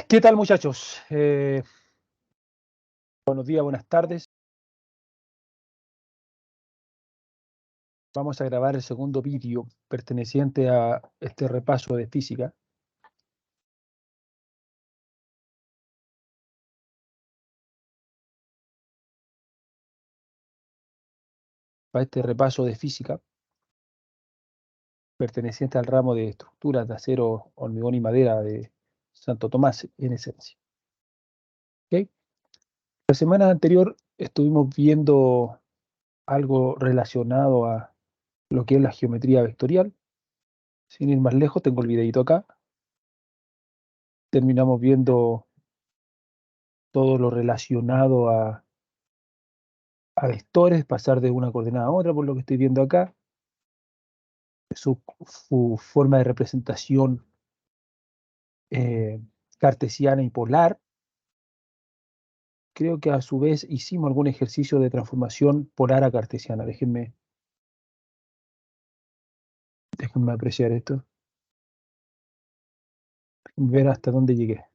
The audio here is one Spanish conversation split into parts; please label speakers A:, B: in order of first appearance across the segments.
A: ¿Qué tal, muchachos? Buenos días, buenas tardes. Vamos a grabar el segundo vídeo perteneciente a este repaso de física. Para este repaso de física perteneciente al ramo de estructuras de acero, hormigón y madera de Santo Tomás, en esencia. ¿Ok? La semana anterior estuvimos viendo algo relacionado a lo que es la geometría vectorial. Sin ir más lejos, tengo el videito acá. Terminamos viendo todo lo relacionado a vectores, pasar de una coordenada a otra, por lo que estoy viendo acá. Su forma de representación cartesiana y polar. Creo que a su vez hicimos algún ejercicio de transformación polar a cartesiana. Déjenme apreciar esto. Déjenme ver hasta dónde llegué.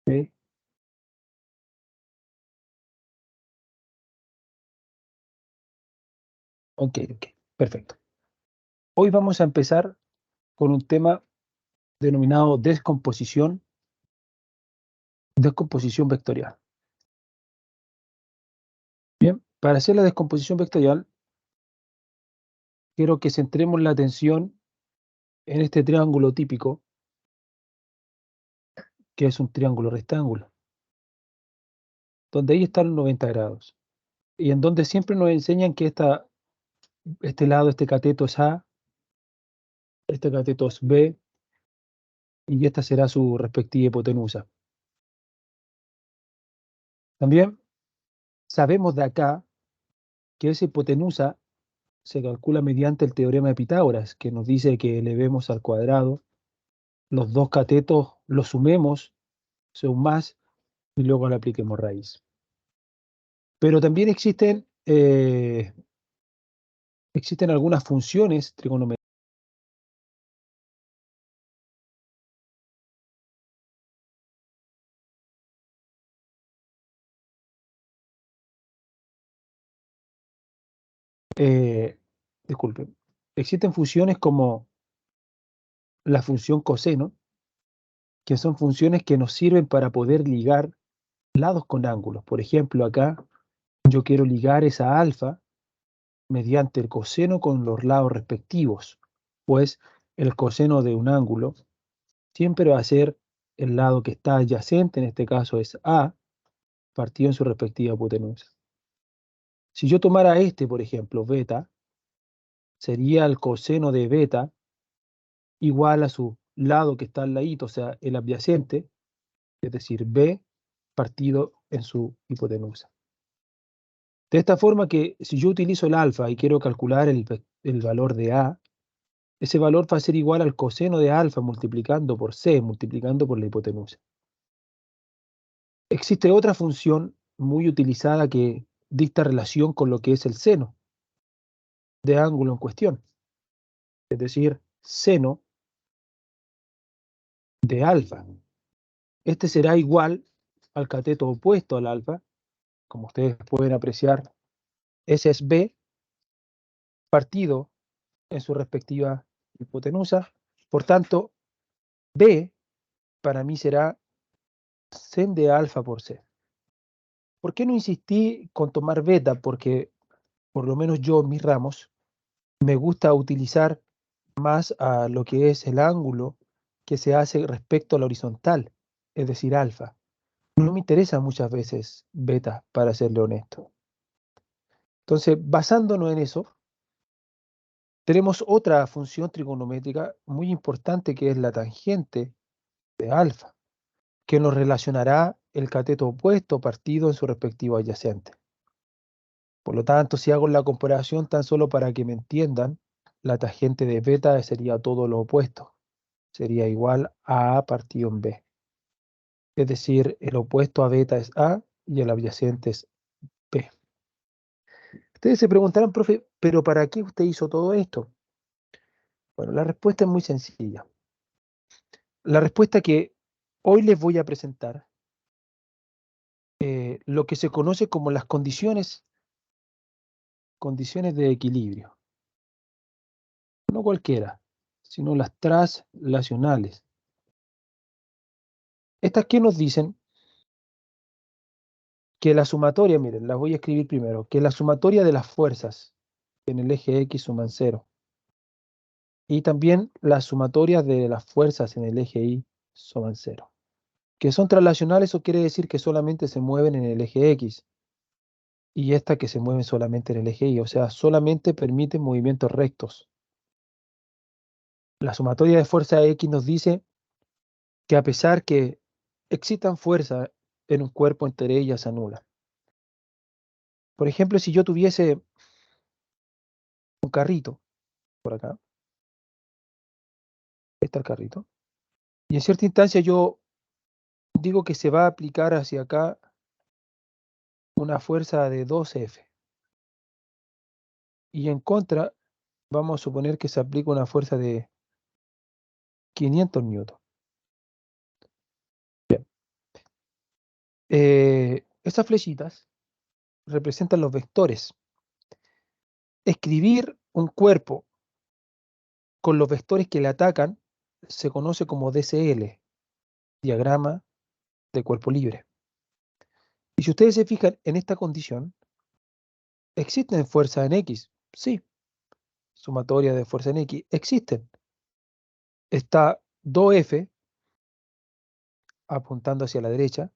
A: ¿Ok? Ok, perfecto. Hoy vamos a empezar con un tema denominado descomposición vectorial. Bien, para hacer la descomposición vectorial, quiero que centremos la atención en este triángulo típico, que es un triángulo rectángulo, donde ahí están los 90 grados, y en donde siempre nos enseñan que este lado, este cateto es A, este cateto es B, y esta será su respectiva hipotenusa. También sabemos de acá que esa hipotenusa se calcula mediante el teorema de Pitágoras, que nos dice que elevemos al cuadrado los dos catetos, los sumemos, son más, y luego le apliquemos raíz. Pero también existen algunas funciones trigonométricas disculpen, existen funciones como la función coseno, que son funciones que nos sirven para poder ligar lados con ángulos. Por ejemplo, acá yo quiero ligar esa alfa mediante el coseno con los lados respectivos, pues el coseno de un ángulo siempre va a ser el lado que está adyacente, en este caso es A, partido en su respectiva hipotenusa. Si yo tomara este, por ejemplo, beta, sería el coseno de beta igual a su lado que está al ladito, o sea, el adyacente, es decir, B partido en su hipotenusa. De esta forma que si yo utilizo el alfa y quiero calcular el valor de A, ese valor va a ser igual al coseno de alfa multiplicando por C, multiplicando por la hipotenusa. Existe otra función muy utilizada que dicta relación con lo que es el seno de ángulo en cuestión, es decir, seno de alfa. Este será igual al cateto opuesto al alfa, como ustedes pueden apreciar, ese es B partido en su respectiva hipotenusa. Por tanto, B para mí será sen de alfa por C. ¿Por qué no insistí con tomar beta? Porque por lo menos yo en mis ramos me gusta utilizar más a lo que es el ángulo que se hace respecto a la horizontal, es decir, alfa. No me interesa muchas veces beta, para serle honesto. Entonces, basándonos en eso, tenemos otra función trigonométrica muy importante que es la tangente de alfa, que nos relacionará el cateto opuesto partido en su respectivo adyacente. Por lo tanto, si hago la comparación tan solo para que me entiendan, la tangente de beta sería todo lo opuesto. Sería igual a A partido en B. Es decir, el opuesto a beta es A y el adyacente es B. Ustedes se preguntarán, profe, ¿pero para qué usted hizo todo esto? Bueno, la respuesta es muy sencilla. La respuesta que hoy les voy a presentar, lo que se conoce como las condiciones de equilibrio. No cualquiera, sino las translacionales. Estas que nos dicen que la sumatoria, miren, las voy a escribir primero, que la sumatoria de las fuerzas en el eje X suman 0. Y también las sumatorias de las fuerzas en el eje Y suman 0. Que son translacionales, eso quiere decir que solamente se mueven en el eje X. Y esta que se mueven solamente en el eje Y, o sea, solamente permiten movimientos rectos. La sumatoria de fuerza X nos dice que a pesar que existan fuerzas en un cuerpo, entre ellas se anula. Por ejemplo, si yo tuviese un carrito por acá, está el carrito, y en cierta instancia yo digo que se va a aplicar hacia acá una fuerza de 2F, y en contra vamos a suponer que se aplica una fuerza de 500 newton. Bien. Estas flechitas representan los vectores. Escribir un cuerpo con los vectores que le atacan se conoce como DCL, diagrama de cuerpo libre. Y si ustedes se fijan en esta condición, ¿existen fuerzas en X? Sí, sumatoria de fuerza en X, existen. Está 2F apuntando hacia la derecha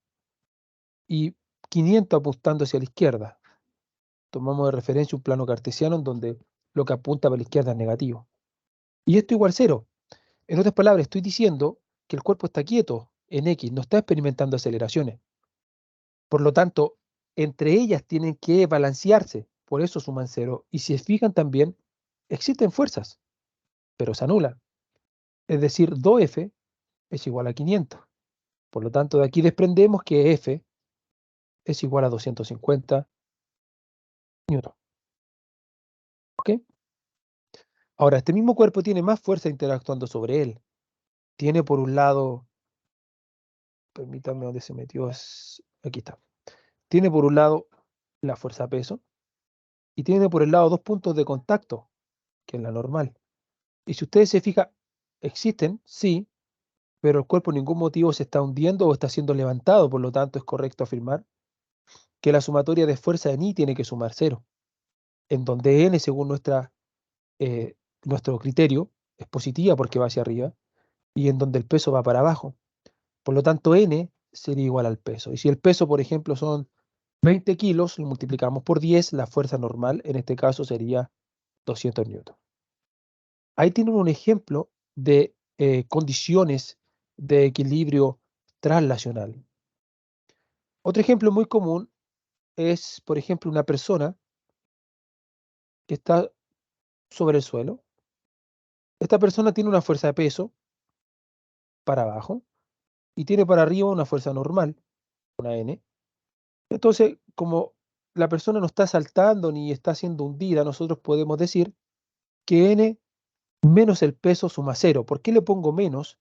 A: y 500 apuntando hacia la izquierda. Tomamos de referencia un plano cartesiano en donde lo que apunta para la izquierda es negativo. Y esto igual 0. En otras palabras, estoy diciendo que el cuerpo está quieto en X, no está experimentando aceleraciones. Por lo tanto, entre ellas tienen que balancearse, por eso suman 0. Y si se fijan también, existen fuerzas, pero se anulan. Es decir, 2F es igual a 500. Por lo tanto, de aquí desprendemos que F es igual a 250 newton. ¿Ok? Ahora, este mismo cuerpo tiene más fuerza interactuando sobre él. Tiene por un lado, permítanme dónde se metió, aquí está. Tiene por un lado la fuerza peso y tiene por el lado dos puntos de contacto, que es la normal. Y si ustedes se fijan, existen, sí, pero el cuerpo por ningún motivo se está hundiendo o está siendo levantado, por lo tanto es correcto afirmar que la sumatoria de fuerza en I tiene que sumar 0, en donde N, según nuestro criterio, es positiva porque va hacia arriba, y en donde el peso va para abajo. Por lo tanto, N sería igual al peso. Y si el peso, por ejemplo, son 20 kilos, lo multiplicamos por 10, la fuerza normal en este caso sería 200 newton. Ahí tienen un ejemplo de condiciones de equilibrio translacional. Otro ejemplo muy común es, por ejemplo, una persona que está sobre el suelo. Esta persona tiene una fuerza de peso para abajo y tiene para arriba una fuerza normal, una N. Entonces, como la persona no está saltando ni está siendo hundida, nosotros podemos decir que N menos el peso suma 0. ¿Por qué le pongo menos?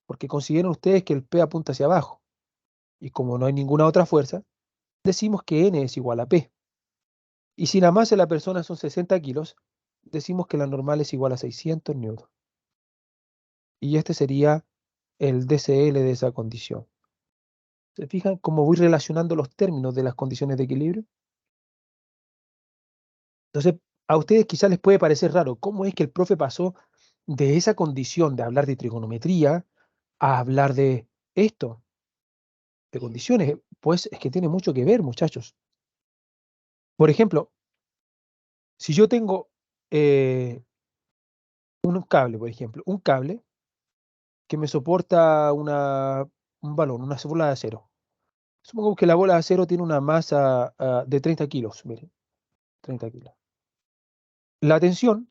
A: Porque consideran ustedes que el P apunta hacia abajo. Y como no hay ninguna otra fuerza, decimos que N es igual a P. Y si la masa de la persona son 60 kilos, decimos que la normal es igual a 600 newton. Y este sería el DCL de esa condición. ¿Se fijan cómo voy relacionando los términos de las condiciones de equilibrio? Entonces, a ustedes quizás les puede parecer raro, ¿cómo es que el profe pasó de esa condición de hablar de trigonometría a hablar de esto, de condiciones? Pues es que tiene mucho que ver, muchachos. Por ejemplo, si yo tengo un cable, por ejemplo, un cable que me soporta un balón, una bola de acero. Supongamos que la bola de acero tiene una masa de 30 kilos, miren, 30 kilos. La tensión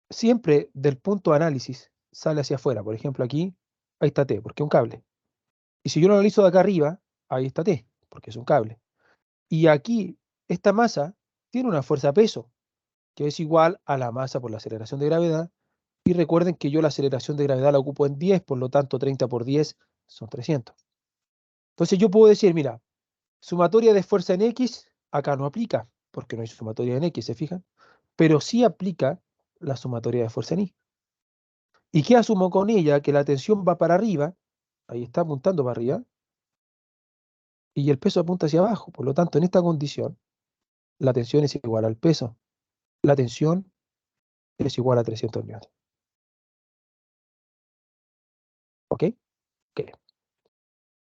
A: siempre del punto de análisis sale hacia afuera. Por ejemplo, aquí, ahí está T, porque es un cable. Y si yo lo analizo de acá arriba, ahí está T, porque es un cable. Y aquí, esta masa tiene una fuerza peso, que es igual a la masa por la aceleración de gravedad Y recuerden que yo la aceleración de gravedad la ocupo en 10, por lo tanto 30 por 10 son 300. Entonces yo puedo decir, mira, sumatoria de fuerza en X, acá no aplica, porque no hay sumatoria en X, ¿se fijan? Pero sí aplica la sumatoria de fuerza en Y. ¿Y qué asumo con ella? Que la tensión va para arriba, ahí está apuntando para arriba, y el peso apunta hacia abajo. Por lo tanto, en esta condición, la tensión es igual al peso. La tensión es igual a 300 newtons. ¿Ok? Ok.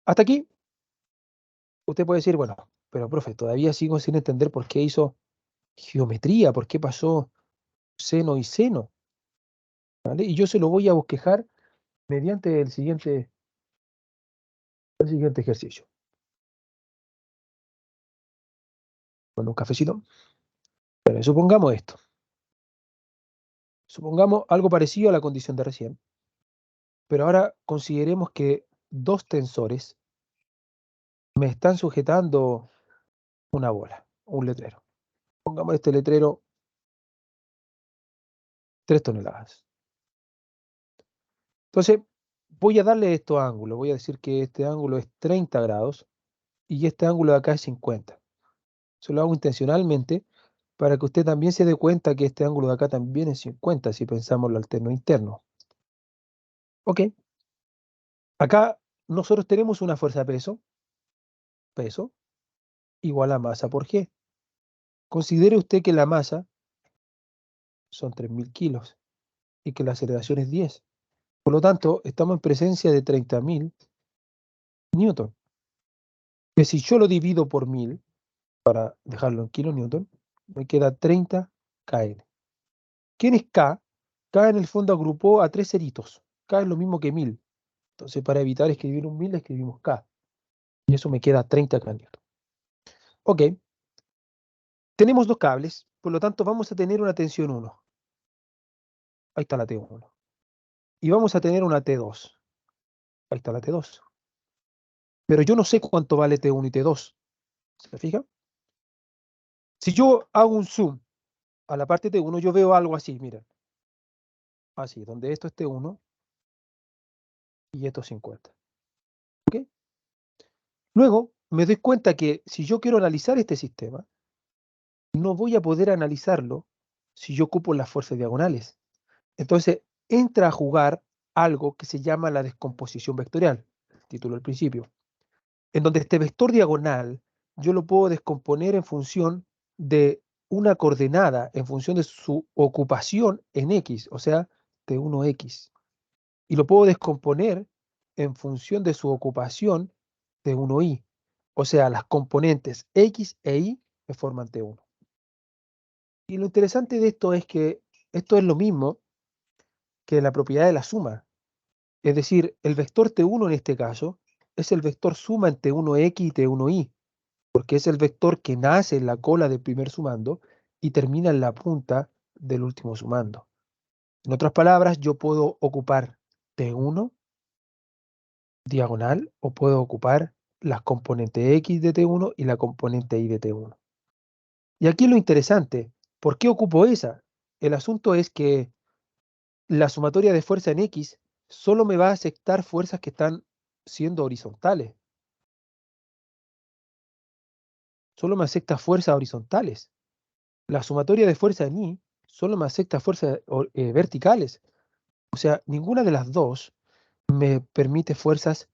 A: Hasta aquí, usted puede decir, bueno, pero profe, todavía sigo sin entender por qué hizo geometría, por qué pasó seno y seno, ¿vale? Y yo se lo voy a bosquejar mediante el siguiente ejercicio. Con un cafecito. Pero supongamos esto. Supongamos algo parecido a la condición de recién. Pero ahora consideremos que dos tensores me están sujetando una bola, un letrero. Pongamos este letrero 3 toneladas. Entonces, voy a darle estos ángulos. Voy a decir que este ángulo es 30 grados y este ángulo de acá es 50. Se lo hago intencionalmente para que usted también se dé cuenta que este ángulo de acá también es 50 si pensamos lo alterno interno. Ok, acá nosotros tenemos una fuerza de peso igual a masa por G. Considere usted que la masa son 3.000 kilos y que la aceleración es 10. Por lo tanto, estamos en presencia de 30.000 newton. Que si yo lo divido por 1000, para dejarlo en kilonewton, me queda 30 kN. ¿Quién es K? K en el fondo agrupó a 3 ceritos. K es lo mismo que 1000. Entonces, para evitar escribir un 1000, escribimos K. Y eso me queda 30 kN. Ok. Tenemos dos cables, por lo tanto vamos a tener una tensión 1. Ahí está la T1. Y vamos a tener una T2. Ahí está la T2. Pero yo no sé cuánto vale T1 y T2. ¿Se fija? Si yo hago un zoom a la parte T1, yo veo algo así, miren. Así, donde esto es T1 y esto es 50. ¿Ok? Luego me doy cuenta que si yo quiero analizar este sistema, no voy a poder analizarlo si yo ocupo las fuerzas diagonales. Entonces entra a jugar algo que se llama la descomposición vectorial, el título al principio, en donde este vector diagonal yo lo puedo descomponer en función de una coordenada, en función de su ocupación en X, o sea, T1X. Y lo puedo descomponer en función de su ocupación T1Y. O sea, las componentes X e Y me forman T1. Y lo interesante de esto es que esto es lo mismo que la propiedad de la suma. Es decir, el vector T1 en este caso es el vector suma en T1X y T1Y, porque es el vector que nace en la cola del primer sumando y termina en la punta del último sumando. En otras palabras, yo puedo ocupar T1 diagonal o puedo ocupar las componentes X de T1 y la componente Y de T1. Y aquí lo interesante, ¿por qué ocupo esa? El asunto es que la sumatoria de fuerza en X solo me va a aceptar fuerzas que están siendo horizontales. Solo me acepta fuerzas horizontales. La sumatoria de fuerza en Y solo me acepta fuerzas verticales. O sea, ninguna de las dos me permite fuerzas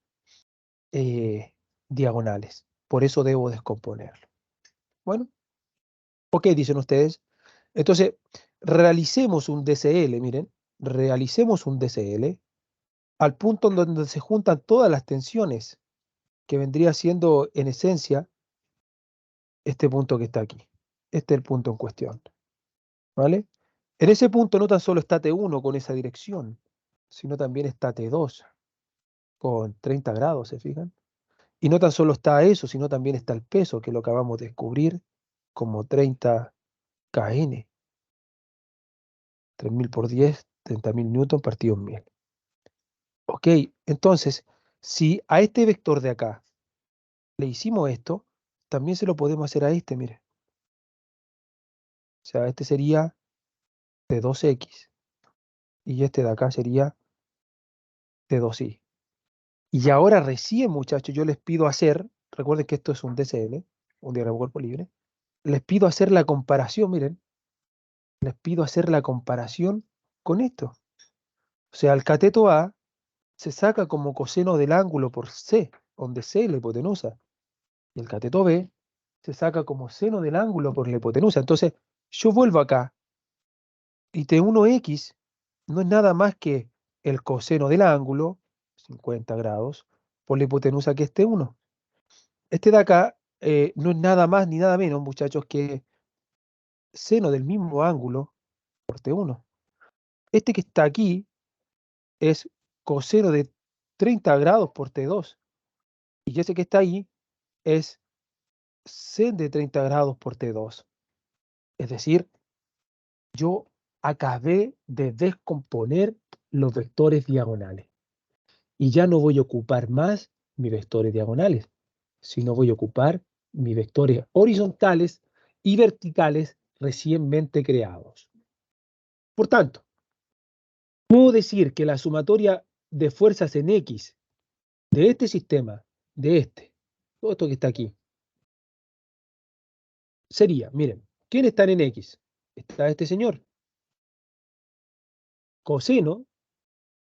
A: diagonales. Por eso debo descomponerlo. Bueno, ok, dicen ustedes. Entonces, realicemos un DCL, miren, realicemos un DCL al punto en donde se juntan todas las tensiones, que vendría siendo en esencia este punto que está aquí. Este es el punto en cuestión, ¿vale? En ese punto no tan solo está T1 con esa dirección, sino también está T2 con 30 grados, ¿se fijan? Y no tan solo está eso, sino también está el peso, que lo acabamos de descubrir como 30 kN. 3.000 por 10, 30.000 newton partido en 1000. Ok, entonces, si a este vector de acá le hicimos esto, también se lo podemos hacer a este, mire. O sea, este sería T2X. y este de acá sería T2i. Y ahora recién, muchachos, yo les pido hacer, recuerden que esto es un DCL, un diagrama de cuerpo libre, les pido hacer la comparación, miren, les pido hacer la comparación con esto. O sea, el cateto A se saca como coseno del ángulo por C, donde C es la hipotenusa. Y el cateto B se saca como seno del ángulo por la hipotenusa. Entonces, yo vuelvo acá y T1x no es nada más que el coseno del ángulo, 50 grados, por la hipotenusa que es T1. Este de acá no es nada más ni nada menos, muchachos, que seno del mismo ángulo por T1. Este que está aquí es coseno de 30 grados por T2. Y ese que está ahí es sen de 30 grados por T2. Es decir, yo acabé de descomponer los vectores diagonales. Y ya no voy a ocupar más mis vectores diagonales, sino voy a ocupar mis vectores horizontales y verticales recientemente creados. Por tanto, puedo decir que la sumatoria de fuerzas en X de este sistema, de este, todo esto que está aquí, sería, miren, ¿quién está en X? Está este señor, coseno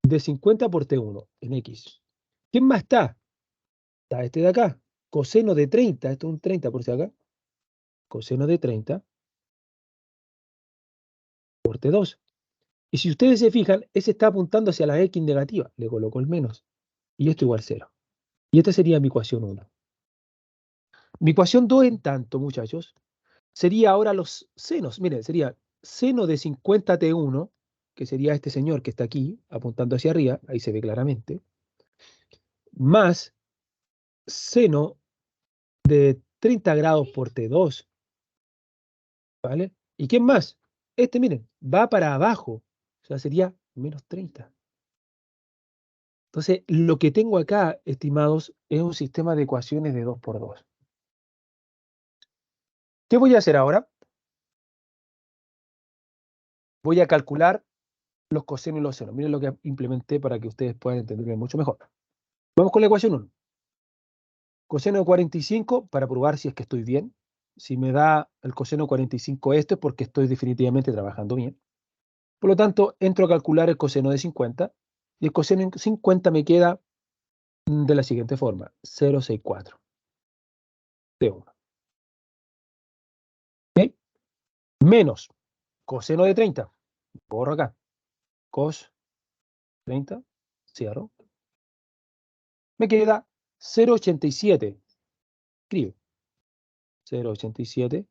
A: de 50 por T1 en X. ¿Quién más está? Está este de acá, coseno de 30, esto es un 30 por si acá, coseno de 30 por T2. Y si ustedes se fijan, ese está apuntando hacia la X negativa, le coloco el menos, y esto igual 0. Y esta sería mi ecuación 1. Mi ecuación 2, en tanto, muchachos, sería ahora los senos. Miren, sería seno de 50T1, que sería este señor que está aquí, apuntando hacia arriba, ahí se ve claramente, más seno de 30 grados por T2, ¿vale? ¿Y quién más? Este, miren, va para abajo, o sea, sería menos 30. Entonces, lo que tengo acá, estimados, es un sistema de ecuaciones de 2 por 2. ¿Qué voy a hacer ahora? Voy a calcular los cosenos y los senos. Miren lo que implementé para que ustedes puedan entenderme mucho mejor. Vamos con la ecuación 1. Coseno de 45, para probar si es que estoy bien. Si me da el coseno 45 esto es porque estoy definitivamente trabajando bien. Por lo tanto, entro a calcular el coseno de 50 y el coseno de 50 me queda de la siguiente forma, 0,64 de 1. ¿Okay? Menos coseno de 30, borro acá, cos 30, cierro, me queda 0,87, escribe, 0,87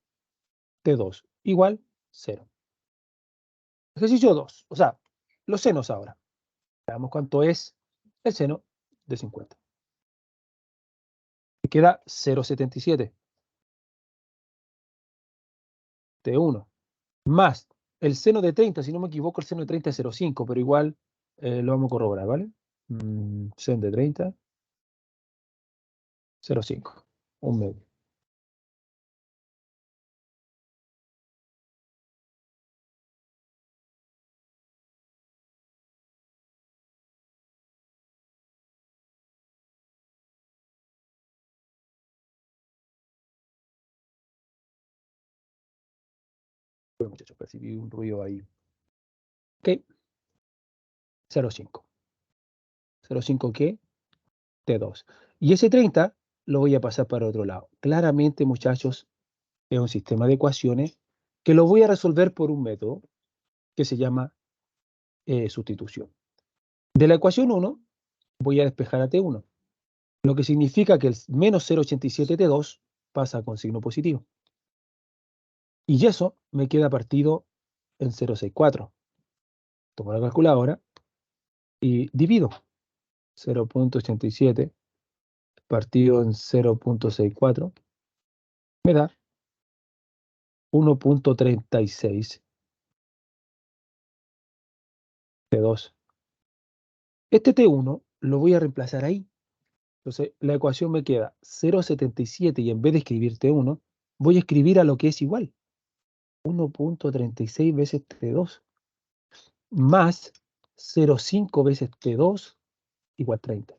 A: de 2 igual 0. Ejercicio 2, o sea, los senos ahora. Veamos cuánto es el seno de 50. Me queda 0,77 de 1, más el seno de 30, si no me equivoco, el seno de 30 es 0,5, pero igual lo vamos a corroborar, ¿vale? Seno de 30, 0,5, un medio. Bueno, muchachos, percibí un ruido ahí. Ok, 0,5. 0,5 ¿qué? T2. Y ese 30 lo voy a pasar para otro lado. Claramente, muchachos, es un sistema de ecuaciones que lo voy a resolver por un método que se llama sustitución. De la ecuación 1 voy a despejar a T1, lo que significa que el menos 0,87 T2 pasa con signo positivo. Y eso me queda partido en 0,64. Tomo la calculadora y divido 0,87 partido en 0,64 me da 1,36 T2. Este T1 lo voy a reemplazar ahí. Entonces la ecuación me queda 0,77 y en vez de escribir T1, voy a escribir a lo que es igual. 1,36 veces T2 más 0,5 veces T2 igual 30.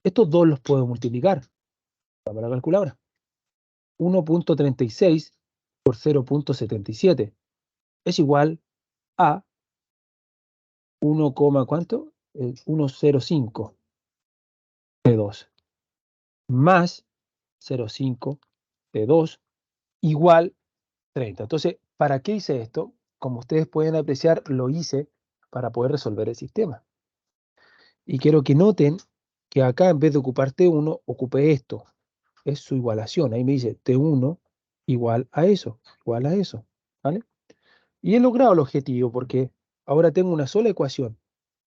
A: Estos dos los puedo multiplicar. Vamos a la calculadora. 1.36 por 0.77 es igual a 1, ¿cuánto? 1,05 T2 más 0,5 T2 igual 30. Entonces, ¿para qué hice esto? Como ustedes pueden apreciar, lo hice para poder resolver el sistema. Y quiero que noten que acá, en vez de ocupar T1, ocupé esto. Es su igualación. Ahí me dice T1 igual a eso, ¿vale? Y he logrado el objetivo porque ahora tengo una sola ecuación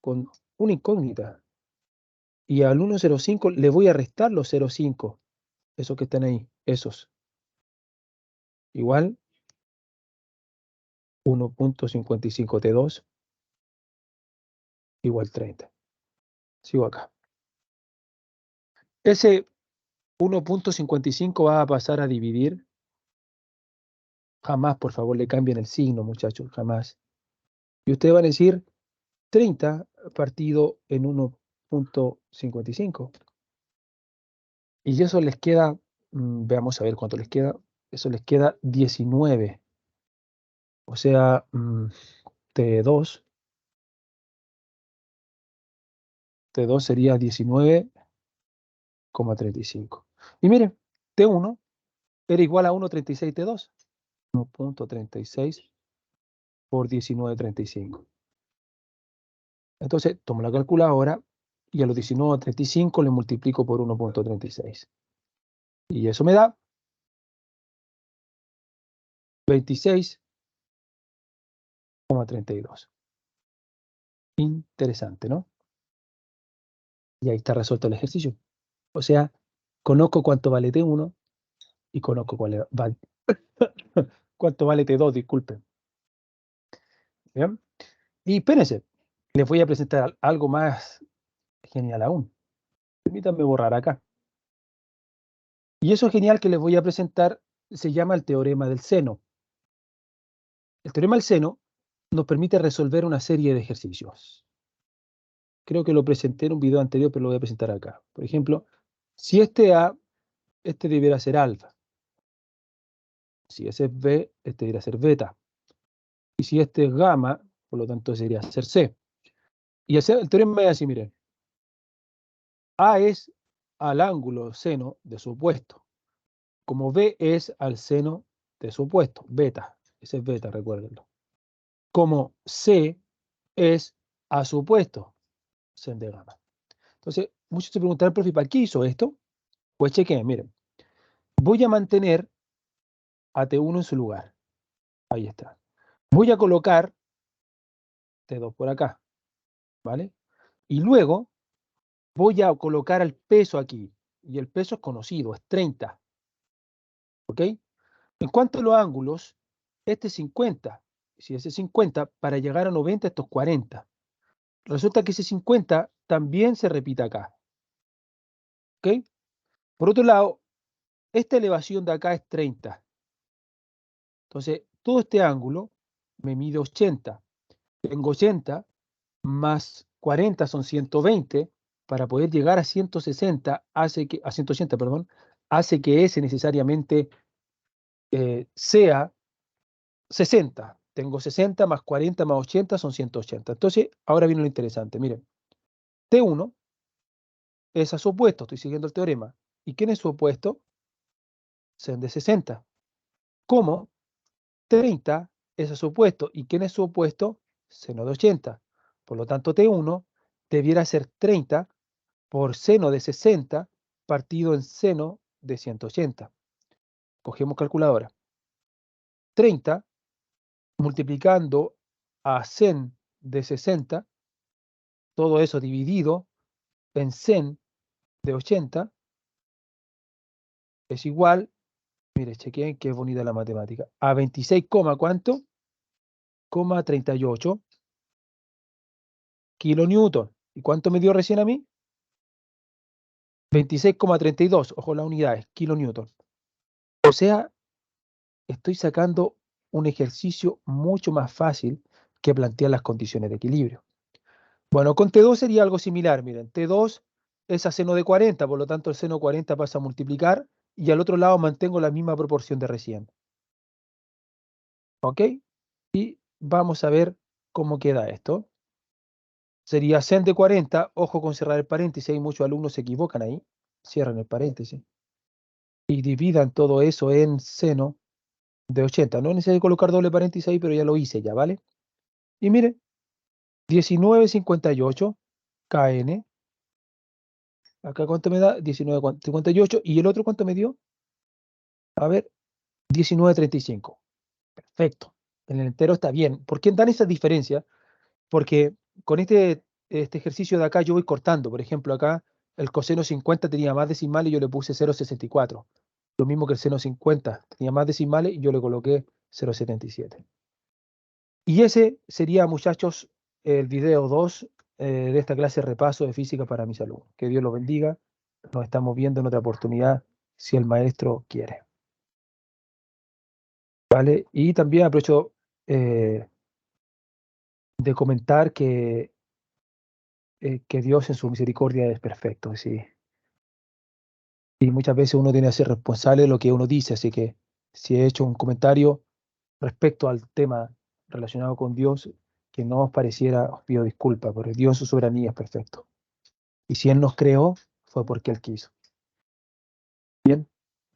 A: con una incógnita. Y al 1,05 le voy a restar los 0,5, esos que están ahí, esos. Igual 1.55 T2 igual 30. Sigo acá. Ese 1.55 va a pasar a dividir. Jamás, por favor, le cambien el signo, muchachos, jamás. Y ustedes van a decir 30 partido en 1.55. Y eso les queda, veamos a ver cuánto les queda. Eso les queda 19. O sea, T2 sería 19,35. Y miren, T1 era igual a 1,36 T2. 1.36 por 19,35. Entonces, tomo la calculadora y a los 19,35 le multiplico por 1.36. Y eso me da 26,32. Interesante, ¿no? Y ahí está resuelto el ejercicio. O sea, conozco cuánto vale T1 y conozco cuánto vale T2, disculpen. ¿Bien? Y espérense, les voy a presentar algo más genial aún. Permítanme borrar acá. Y eso genial que les voy a presentar se llama el teorema del seno. El teorema del seno nos permite resolver una serie de ejercicios. Creo que lo presenté en un video anterior, pero lo voy a presentar acá. Por ejemplo, si este A, este debiera ser alfa. Si ese es B, este debería ser beta. Y si este es gamma, por lo tanto debería ser C. Y el teorema es así, miren. A es al ángulo seno de su opuesto, como B es al seno de su opuesto, beta. Ese es beta, recuérdenlo. Como C es a su opuesto, sen de gamma. Entonces, muchos se preguntarán, profe, ¿para qué hizo esto? Pues chequen, miren. Voy a mantener a T1 en su lugar. Ahí está. Voy a colocar T2 por acá, ¿vale? Y luego voy a colocar el peso aquí. Y el peso es conocido, es 30. ¿Ok? En cuanto a los ángulos, este es 50. Si ese es 50, para llegar a 90, esto es 40. Resulta que ese 50 también se repite acá. ¿Ok? Por otro lado, esta elevación de acá es 30. Entonces, todo este ángulo me mide 80. Tengo 80 más 40 son 120. Para poder llegar a 160, a 180, perdón, hace que ese necesariamente sea 60. Tengo 60 más 40 más 80 son 180. Entonces, ahora viene lo interesante. Miren, T1 es a su opuesto, estoy siguiendo el teorema. ¿Y quién es su opuesto? Sen de 60. ¿Cómo? 30 es a su opuesto. ¿Y quién es su opuesto? Seno de 80. Por lo tanto, T1 debiera ser 30 por seno de 60 partido en seno de 180. Cogemos calculadora. 30 multiplicando a sen de 60, todo eso dividido en sen de 80 es igual, mire, chequen qué bonita la matemática, a 26, ¿cuánto? 38 kilonewton. ¿Y cuánto me dio recién a mí? 26,32, ojo las unidades, kilonewton. O sea, estoy sacando un ejercicio mucho más fácil que plantear las condiciones de equilibrio. Bueno, con T2 sería algo similar, miren, T2 es a seno de 40, por lo tanto el seno 40 pasa a multiplicar y al otro lado mantengo la misma proporción de recién. ¿Ok? Y vamos a ver cómo queda esto. Sería sen de 40, ojo con cerrar el paréntesis, hay muchos alumnos se equivocan ahí, cierran el paréntesis, y dividan todo eso en seno de 80. No es necesario colocar doble paréntesis ahí, pero ya lo hice ya, ¿vale? Y miren, 19,58 KN, acá cuánto me da, 19,58, y el otro cuánto me dio, a ver, 19,35. Perfecto, en el entero está bien. ¿Por qué dan esa diferencia? Porque con este ejercicio de acá yo voy cortando. Por ejemplo, acá el coseno 50 tenía más decimales y yo le puse 0,64. Lo mismo que el seno 50 tenía más decimales y yo le coloqué 0,77. Y ese sería, muchachos, el video 2 de esta clase de repaso de física para mis alumnos. Que Dios los bendiga. Nos estamos viendo en otra oportunidad, si el maestro quiere. ¿Vale? Y también aprovecho eh, de comentar que Dios en su misericordia es perfecto, ¿sí? Y muchas veces uno tiene que ser responsable de lo que uno dice, así que si he hecho un comentario respecto al tema relacionado con Dios que no os pareciera, os pido disculpas, porque Dios en su soberanía es perfecto. Y si Él nos creó, fue porque Él quiso. Bien,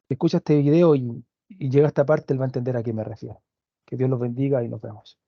A: si escucha este video y llega a esta parte, Él va a entender a qué me refiero. Que Dios los bendiga y nos vemos.